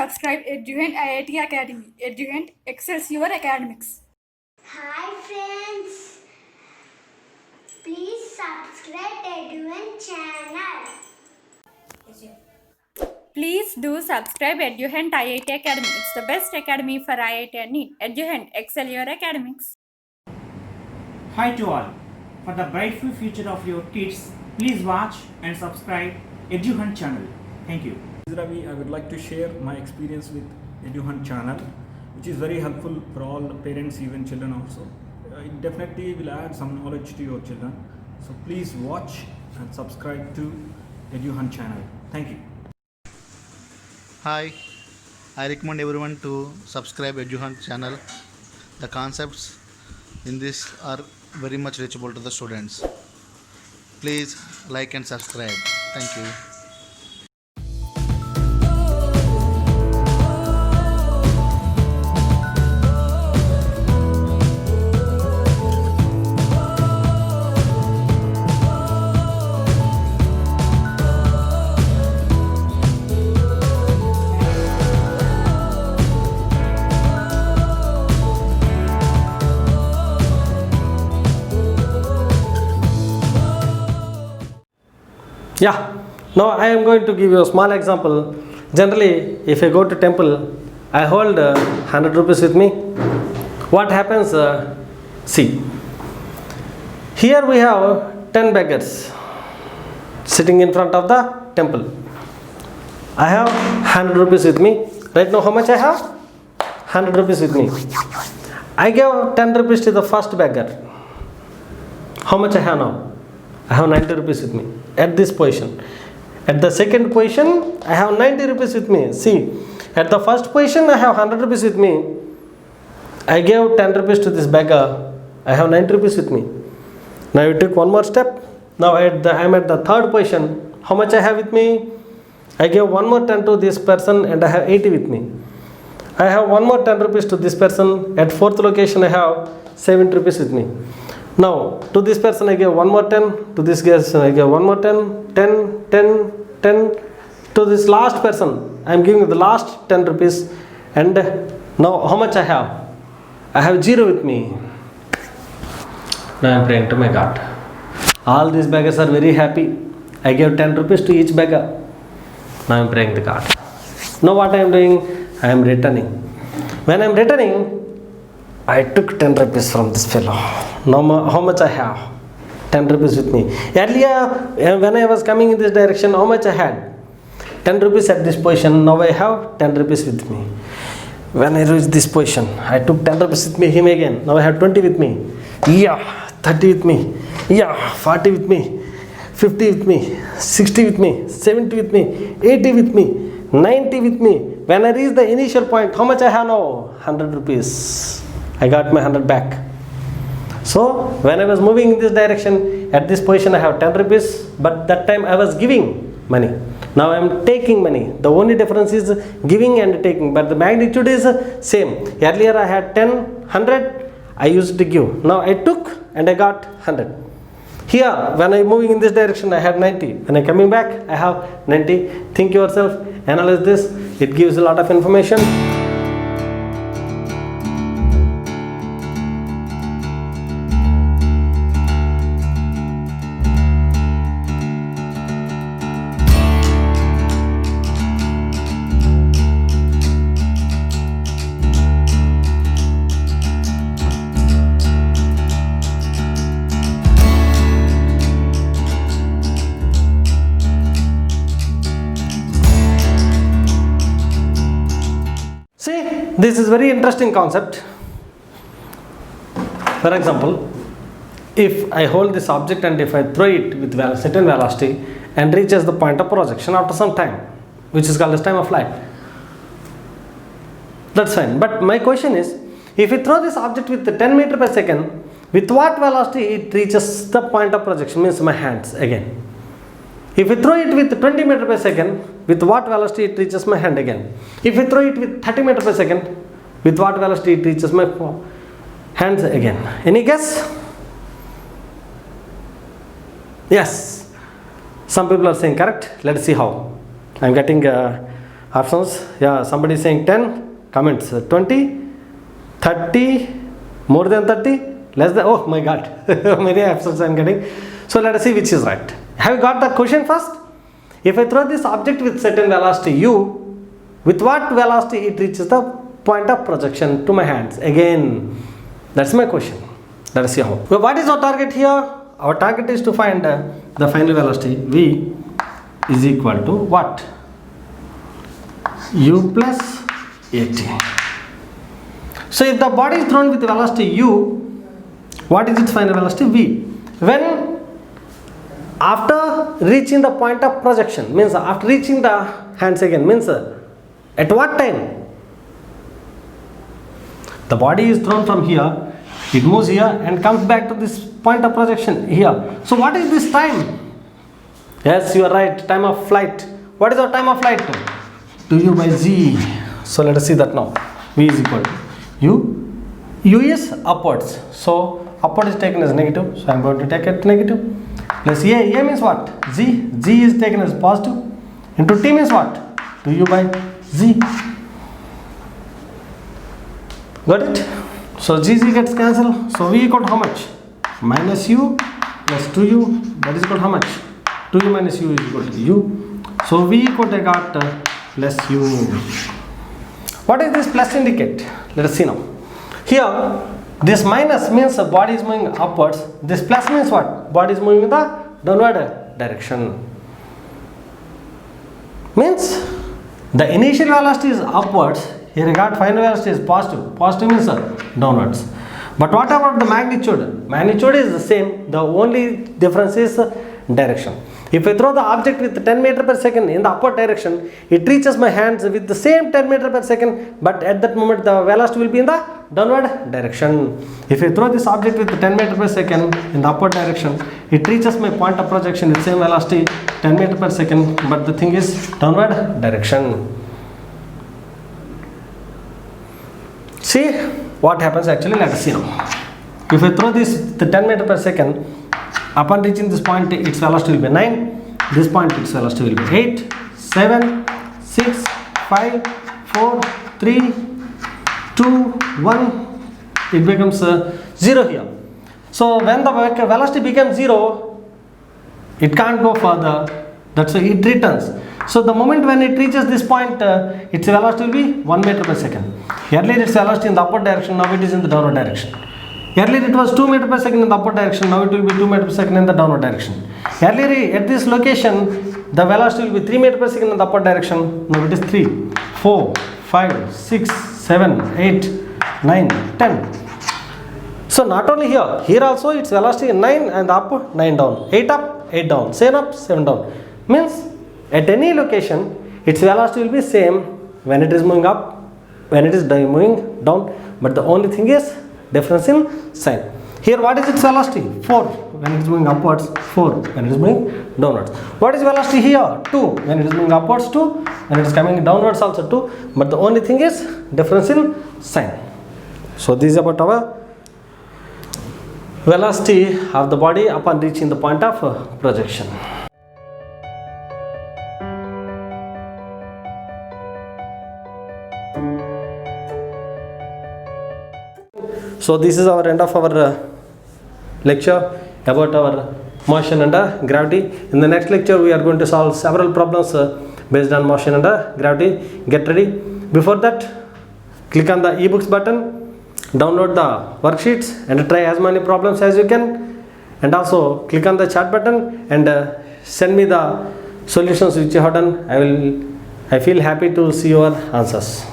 subscribe Eduhant IIT Academy. Eduhant excels your academics. Hi friends, please subscribe Eduhant channel. Please do subscribe Eduhant IIT Academy. It's the best academy for IIT and NEET. Eduhant excel your academics. Hi to all. For the brightful future of your kids, please watch and subscribe EduHunt channel. Thank you. This is Ravi. I would like to share my experience with EduHunt channel, which is very helpful for all parents, even children also. It definitely will add some knowledge to your children. So please watch and subscribe to EduHunt channel. Thank you. Hi, I recommend everyone to subscribe EduHunt channel. The concepts in this are very much reachable to the students. Please like and subscribe. Thank you. Yeah, now I am going to give you a small example. Generally, if I go to temple, I hold 100 rupees with me. What happens? See, here we have 10 beggars sitting in front of the temple. I have 100 rupees with me. Right now, how much I have? 100 rupees with me. I gave 10 rupees to the first beggar. How much I have now? I have 90 rupees with me at this position. At the second position, I have 90 rupees with me. See, at the first position, I have 100 rupees with me. I gave 10 rupees to this beggar. I have 90 rupees with me. Now you take one more step. Now I am at the third position. How much I have with me? I gave one more 10 to this person and I have 80 with me. I have one more 10 rupees to this person. At fourth location, I have 70 rupees with me. Now, to this person I gave one more 10, to this guest I gave one more 10, 10, 10, 10. To this last person, I am giving the last 10 rupees. And now, how much I have? I have 0 with me. Now I am praying to my God. All these beggars are very happy. I gave 10 rupees to each beggar. Now I am praying to God. Now what I am doing? I am returning. When I am returning, I took 10 rupees from this fellow. Now how much I have? 10 rupees with me. Earlier, when I was coming in this direction, how much I had? 10 rupees at this position. Now I have 10 rupees with me. When I reached this position, I took 10 rupees with me, him again. Now I have 20 with me. Yeah, 30 with me. Yeah, 40 with me. 50 with me. 60 with me. 70 with me. 80 with me. 90 with me. When I reach the initial point, how much I have now? 100 rupees. I got my 100 back. So when I was moving in this direction, at this position I have 10 rupees, but that time I was giving money. Now I am taking money. The only difference is giving and taking, but the magnitude is same. Earlier I had 10, 100, I used to give. Now I took and I got 100. Here, when I am moving in this direction, I had 90. When I am coming back, I have 90. Think yourself, analyze this. It gives a lot of information. This is very interesting concept. For example, if I hold this object and if I throw it with certain velocity and reaches the point of projection after some time, which is called as time of flight, that's fine. But my question is, if we throw this object with 10 meter per second, with what velocity it reaches the point of projection, means my hands again. If we throw it with 20 meter per second, with what velocity it reaches my hand again. If we throw it with 30 meter per second, with what velocity it reaches my hands again. Any guess? Yes. Some people are saying correct. Let's see how. I am getting Options, yeah, somebody is saying 10, comments 20, 30, more than 30, less than, oh my god, many options I am getting. So let us see which is right. Have you got the question first? If I throw this object with certain velocity u, with what velocity it reaches the point of projection to my hands? Again, that's my question. Let us see how. Well, what is our target here? Our target is to find the final velocity v is equal to what? U plus at. So if the body is thrown with velocity u, what is its final velocity? V. When after reaching the point of projection, means after reaching the hands again, means at what time? The body is thrown from here, it moves here and comes back to this point of projection here. So what is this time? Yes, you are right, time of flight. What is our time of flight? 2u by z. So let us see that now. V is equal to u. U is upwards. So upward is taken as negative. So I am going to take it negative. Plus a. A means what? Z. Z is taken as positive. Into t means what? 2u by z. Got it? So z gets cancelled. So v equal to how much? Minus u plus 2u. That is equal to how much? 2u minus u is equal to u. So v equal to I got plus u. What does this plus indicate? Let us see now. Here, this minus means the body is moving upwards. This plus means what? Body is moving in the downward direction. Means the initial velocity is upwards. Here I got final velocity is positive. Positive means downwards. But what about the magnitude? Magnitude is the same. The only difference is direction. If I throw the object with 10 meter per second in the upward direction, it reaches my hands with the same 10 meter per second, but at that moment the velocity will be in the downward direction. If I throw this object with 10 meter per second in the upward direction, it reaches my point of projection with same velocity 10 meter per second, but the thing is downward direction. See what happens actually, let us see now. If I throw this the 10 meter per second, upon reaching this point its velocity will be 9, this point its velocity will be 8, 7, 6, 5, 4, 3, 2, 1, it becomes 0 here. So when the velocity becomes 0, it can't go further, that's why it returns. So the moment when it reaches this point, its velocity will be 1 meter per second. Earlier its velocity in the upward direction, now it is in the downward direction. Earlier it was 2 meter per second in the upward direction, now it will be 2 meter per second in the downward direction. Earlier at this location, the velocity will be 3 meter per second in the upward direction, now it is 3, 4, 5, 6, 7, 8, 9, 10. So not only here also its velocity 9 and up, 9 down, 8 up, 8 down, 7 up, 7 down. Means at any location, its velocity will be same when it is moving up, when it is moving down, but the only thing is difference in sign. Here what is its velocity? 4 when it is moving upwards, 4 when it is moving downwards. What is velocity here? 2 when it is moving upwards, 2 when it is coming downwards also 2, but the only thing is difference in sign. So this is about our velocity of the body upon reaching the point of projection. So this is our end of our lecture about our motion under gravity. In the next lecture we are going to solve several problems based on motion under gravity. Get ready. Before that, click on the ebooks button, download the worksheets and try as many problems as you can, and also click on the chat button and send me the solutions which you have done. I feel happy to see your answers.